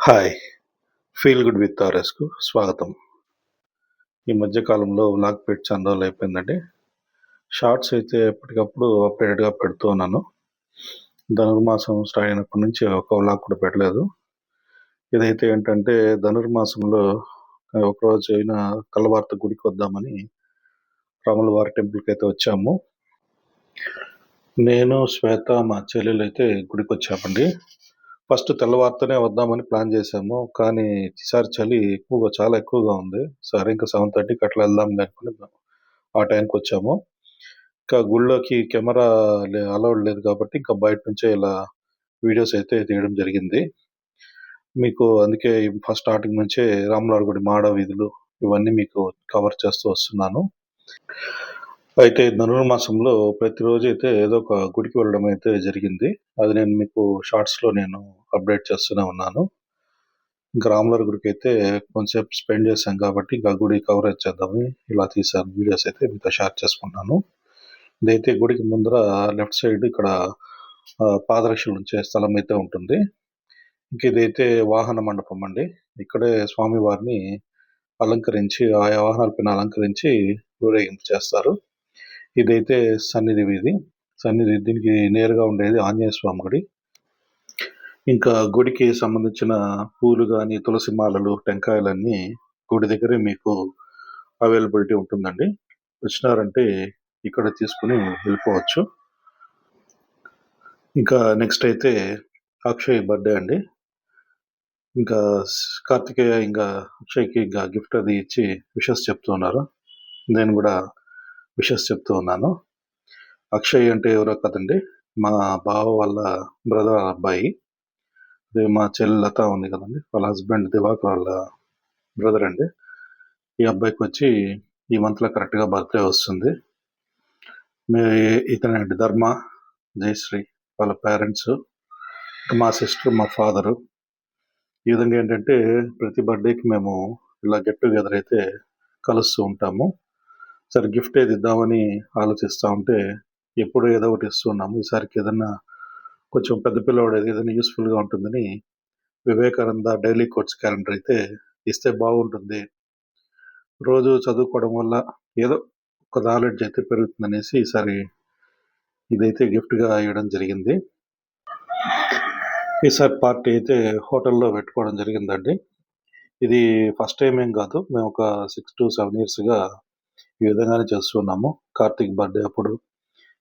Hi! Feel good with ఆర్ఎస్‌కు స్వాగతం. ఈ మధ్య కాలంలో వ్లాగ్ పెట్టి చాలా రోజులయిపోయిందండి. షార్ట్స్ అయితే ఎప్పటికప్పుడు అప్‌డేటెడ్‌గా పెడుతూ ఉన్నాను. ధనుర్మాసం స్టార్ట్ అయినప్పటి నుంచి ఒక వ్లాగ్ కూడా పెట్టలేదు. ఇదైతే ఏంటంటే ధనుర్మాసంలో ఒకరోజు అయినా కలవార్త గుడికి వద్దామని రాముల వారి టెంపుల్‌కైతే వచ్చాము. నేను, శ్వేత, మా చెల్లెలైతే గుడికొచ్చామండి. ఫస్ట్ తెల్లవారితోనే వద్దామని ప్లాన్ చేశాము. కానీ ఈసారి చలి చాలా ఎక్కువగా ఉంది. సరే ఇంక 7:30కి అట్లా వెళ్దాంలే అనుకుని ఆ టైంకొచ్చాము. ఇంకా గుడిలోకి కెమెరా అలౌడ్ లేదు కాబట్టి ఇంకా బయట నుంచే ఇలా వీడియోస్ అయితే తీయడం జరిగింది. మీకు అందుకే ఫస్ట్ స్టార్టింగ్ నుంచే రాములవారి గుడి మాడ వీధులు ఇవన్నీ మీకు కవర్ చేస్తూ వస్తున్నాను. అయితే ధనుర్మాసంలో ప్రతిరోజు అయితే ఏదో ఒక గుడికి వెళ్ళడం అయితే జరిగింది. అది నేను మీకు షార్ట్స్‌లో అప్డేట్ చేస్తూనే ఉన్నాను. ఇంకా రాములవారి గుడికైతే కొంతసేపు స్పెండ్ చేశాం కాబట్టి ఇంకా గుడి కవరేజ్ చేద్దామని ఇలా తీశాను. వీడియోస్ అయితే మీతో షేర్ చేసుకుంటున్నాను. ఇదైతే గుడికి ముందర లెఫ్ట్ సైడ్ ఇక్కడ పాదరక్షలు ఉంచే స్థలం అయితే ఉంటుంది. ఇంక ఇదైతే వాహన మండపం అండి. ఇక్కడే స్వామివారిని అలంకరించి ఆయా వాహనాలపైన అలంకరించి ఊరేగింపు చేస్తారు. ఇదైతే సన్నిధి వీధి. సన్నిధి దీనికి నేరుగా ఉండేది ఆంజనేయ స్వామి గుడి. ఇంకా గుడికి సంబంధించిన పూలు గాని, తులసి మాలలు, టెంకాయలన్నీ గుడి దగ్గరే మీకు అవైలబిలిటీ ఉంటుందండి. వచ్చినారంటే ఇక్కడ తీసుకొని వెళ్ళిపోవచ్చు. ఇంకా నెక్స్ట్ అయితే అక్షయ్ బర్త్‌డే అండి. ఇంకా కార్తికేయ ఇంకా అక్షయ్‌కి ఇంకా గిఫ్ట్ అది ఇచ్చి విషెస్ చెప్తూ ఉన్నారు. నేను గూడా విషెస్ చెప్తూ ఉన్నాను. అక్షయ్ అంటే ఎవరో కాదండి, మా బావ వాళ్ళ బ్రదర్ అబ్బాయి. అదే మా చెల్లి లత ఉంది కదండీ! వాళ్ళ హస్బెండ్ దివాకర్ వాళ్ళ బ్రదర్ అండి. ఈ అబ్బాయికొచ్చి ఈ మంత్‌లో కరెక్ట్‌గా బర్త్‌డే వస్తుంది. మే ఇతనండి ధర్మ, జయశ్రీ వాళ్ళ పేరెంట్సు, మా సిస్టర్, మా ఫాదరు. ఈ విధంగా ఏంటంటే ప్రతి బర్త్‌డేకి మేము ఇలా గెట్ టుగెదర్ అయితే కలుస్తూ ఉంటాము. సరే గిఫ్ట్ ఏది ఇద్దామని ఆలోచిస్తా ఉంటే ఎప్పుడు ఏదో ఒకటి ఇస్తూ ఉన్నాము. ఈసారికి ఏదన్నా కొంచెం పెద్ద పిల్లోడు ఏదైనా యూజ్‌ఫుల్‌గా ఉంటుందని వివేకానంద డైలీ కోట్స్ క్యాలెండర్ అయితే ఇస్తే బాగుంటుంది. రోజు చదువుకోవడం వల్ల ఏదో ఒక నాలెడ్జ్ అయితే పెరుగుతుందనేసి ఈసారి ఇదైతే గిఫ్ట్‌గా ఇవ్వడం జరిగింది. ఈసారి పార్టీ అయితే హోటల్‌లో పెట్టుకోవడం జరిగిందండి. ఇది ఫస్ట్ టైమ్ ఏం కాదు. మేము ఒక 6-7 ఇయర్స్‌గా ఈ విధంగానే చేస్తున్నాము. కార్తీక్ బర్త్‌డే అప్పుడు,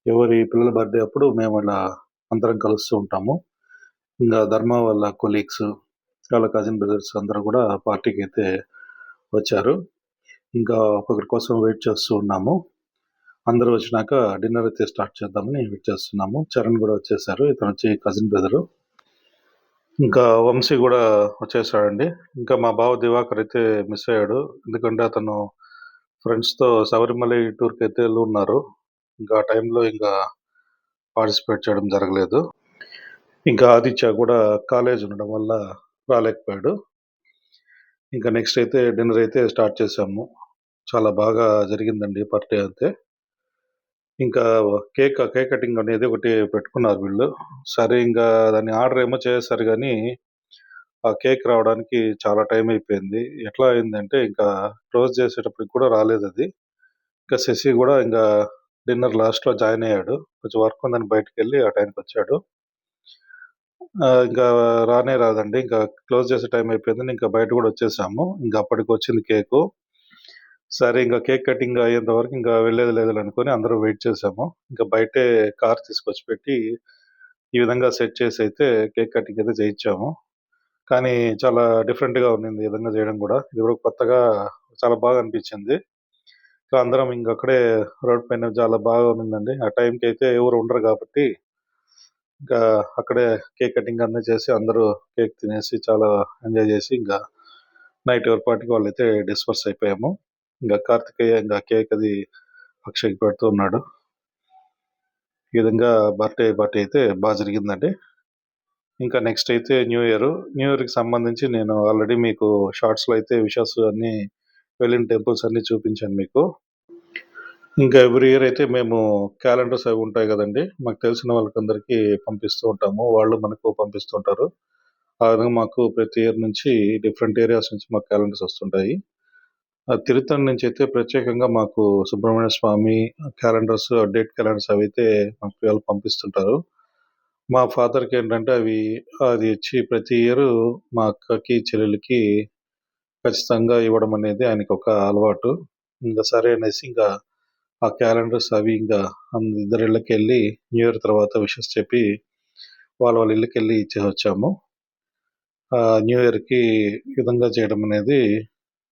ఎవరి పిల్లల బర్త్‌డే అప్పుడు మేము ఇలా అందరం కలుస్తూ ఉంటాము. ఇంగా ధర్మ వాళ్ళ కొలీగ్స్, వాళ్ళ కజిన్ బ్రదర్స్ అందరూ కూడా పార్టీకైతే వచ్చారు. ఇంకా ఒకరి కోసం వెయిట్ చేస్తూ ఉన్నాము. అందరూ వచ్చినాక డిన్నర్ అయితే స్టార్ట్ చేద్దామని వెయిట్ చేస్తున్నాము. చరణ్ కూడా వచ్చేసారు. ఇతనొచ్చి కజిన్ బ్రదరు. ఇంకా వంశీ గూడా వచ్చేసాడండి. ఇంకా మా బావ దివాకర్ అయితే మిస్ అయ్యాడు. ఎందుకంటే అతను ఫ్రెండ్స్‌తో శబరిమలై టూర్‌కైతే ఎళ్ళున్నారు. ఇంకా ఆ టైంలో పార్టిసిపేట్ చేయడం జరగలేదు. ఇంకా ఆదిత్య కూడా కాలేజ్ ఉండడం వల్ల రాలేకపోయాడు. ఇంకా నెక్స్ట్ అయితే డిన్నర్ అయితే స్టార్ట్ చేశాము. చాలా బాగా జరిగిందండి బర్త్‌డే అయితే. ఇంకా కేక్ కటింగ్ అనేది ఒకటి పెట్టుకున్నారు వీళ్ళు. సరే ఇంగా దాన్ని ఆర్డర్ ఏమో చేసేసారు గానీ, ఆ కేక్ రావడానికి చాలా టైం అయిపోయింది. ఎట్లా అయిందంటే ఇంకా క్లోజ్ చేసేటప్పటికి కూడా రాలేదది. ఇంకా శశి గూడా డిన్నర్ లాస్ట్‌లో జాయిన్ అయ్యాడు. కొంచెం వర్క్ ఉందని బయటికెళ్ళి ఆ టైంకొచ్చాడు. ఇంకా రానే రాదండి. ఇంకా క్లోజ్ చేసే టైం అయిపోయిందని ఇంకా బయట గూడా వచ్చేసాము. ఇంక అప్పటికొచ్చింది కేకు. సరే కేక్ కటింగ్ అయ్యేంత వరకు వెళ్ళేది లేదులే అనుకోని అందరూ వెయిట్ చేసాము. బయటే కార్ తీసుకొచ్చి పెట్టి, ఈ విధంగా సెట్ చేసైతే కేక్ కటింగ్ అయితే చేయించాము. కానీ చాలా డిఫరెంట్‌గా ఉన్నింది ఈ విధంగా చేయడం గూడా. ఇది గూడా కొత్తగా చాలా బాగా అనిపించింది. అందరం అక్కడే రోడ్ పైన చాలా బాగా ఉన్నిందండి. ఆ టైంకైతే ఎవరు ఉండరు గాబట్టి, ఇంకా అక్కడే కేక్ కటింగ్ అన్నీ చేసి అందరూ కేక్ తినేసి చాలా ఎంజాయ్ చేసి నైట్ ఎవరి పాటికి వాళ్ళైతే డిస్పర్స్ అయిపోయాము. కార్తికేయ కేక్ అది అక్షయ్‌కి పెడుతూ ఉన్నాడు. ఈ విధంగా పార్టీ అయితే జరిగిందండి. నెక్స్ట్ అయితే న్యూ ఇయర్. న్యూ ఇయర్‌కి సంబంధించి నేను ఆల్రెడీ మీకు షార్ట్స్‌లో అయితే విషెస్ అన్నీ వెళ్ళిన టెంపుల్స్ అన్నీ చూపించాను మీకు. ఎవ్రీ ఇయర్ అయితే మేము క్యాలెండర్స్ అవి ఉంటాయి గదండీ! మాకు తెలిసిన వాళ్ళకందరికీ పంపిస్తూ ఉంటాము. వాళ్ళు మనకు పంపిస్తూ ఉంటారు. ఆ విధంగా మాకు ప్రతి ఇయర్ నుంచి డిఫరెంట్ ఏరియాస్ నుంచి మాకు క్యాలెండర్స్ వస్తుంటాయి. తిరుత్తణి నుంచి అయితే ప్రత్యేకంగా మాకు సుబ్రహ్మణ్య స్వామి క్యాలెండర్స్, డేట్ క్యాలెండర్స్ అవైతే మా పిల్లలు పంపిస్తుంటారు. మా ఫాదర్‌కి ఏంటంటే అది ఇచ్చి ప్రతి ఇయరు మా అక్కకి, చెల్లెలికి ఖచ్చితంగా ఇవ్వడం అనేది ఆయనకొక అలవాటు. ఇంక సరే అనేసి ఇంకా ఆ క్యాలెండర్స్ అవి ఇంకా ఇద్దరి ఇళ్ళకెళ్ళి న్యూ ఇయర్ తర్వాత విషెస్ చెప్పి వాళ్ళ ఇళ్ళకెళ్ళి ఇచ్చేసొచ్చాము. న్యూ ఇయర్‌కి ఈ విధంగా చేయడం అనేది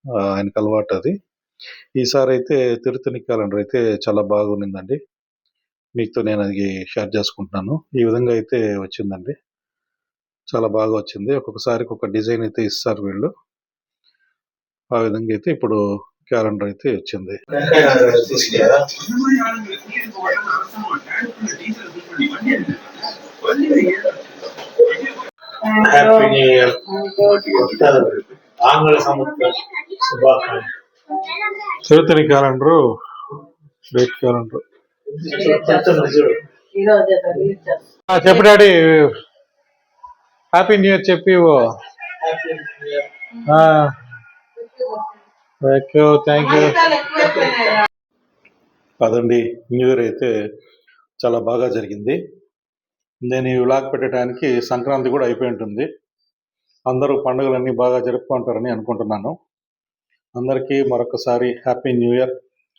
ఆయనకి అలవాటది. ఈసారైతే తిరుత్తణి క్యాలెండర్ అయితే చాలా బాగుండిందండి. మీతో నేనది షేర్ చేసుకుంటున్నాను. ఈ విధంగా అయితే వచ్చిందండి. చాలా బాగా వచ్చింది. ఒక్కొక్కసారికి ఒక డిజైన్ అయితే ఇస్తారు వీళ్ళు. ఆ విధంగా అయితే ఇప్పుడు క్యాలెండర్ అయితే వచ్చింది. హ్యాపీ న్యూ ఇయర్ ఆంగ్ల సంవత్సర శుభాకాంక్షలు. Tiruttani calendar, date calendar. చెప్పు డాడీ, హ్యాపీ న్యూ ఇయర్ చెప్పి థ్యాంక్ యూ. అదండి, న్యూ ఇయర్ అయితే చాలా బాగా జరిగింది. నేను ఈ వ్లాగ్ పెట్టడానికి సంక్రాంతి కూడా అయిపోయి ఉంటుంది. అందరూ పండుగలన్నీ బాగా జరుపుకుంటారని అనుకుంటున్నాను. అందరికీ మరొకసారి happy new year,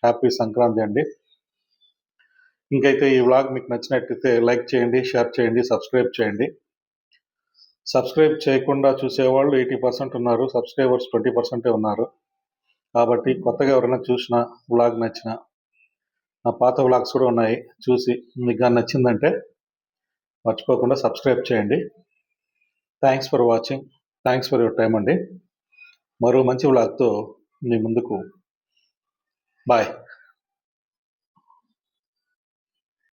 happy Sankranti అండి. ఇంకైతే ఈ వ్లాగ్ మీకు నచ్చినట్లయితే లైక్ చేయండి, షేర్ చేయండి, సబ్స్క్రైబ్ చేయండి. సబ్స్క్రైబ్ చేయకుండా చూసేవాళ్ళు 80% ఉన్నారు, సబ్స్క్రైబర్స్ 20% ఉన్నారు. కాబట్టి కొత్తగా ఎవరైనా చూసినా, వ్లాగ్ నచ్చినా, నా పాత వ్లాగ్స్ కూడా ఉన్నాయి, చూసి మీకు కానీ నచ్చిందంటే మర్చిపోకుండా సబ్స్క్రైబ్ చేయండి. Thanks for watching, thanks for your time అండి. మరో మంచి వ్లాగ్తో మీ ముందుకు. బాయ్.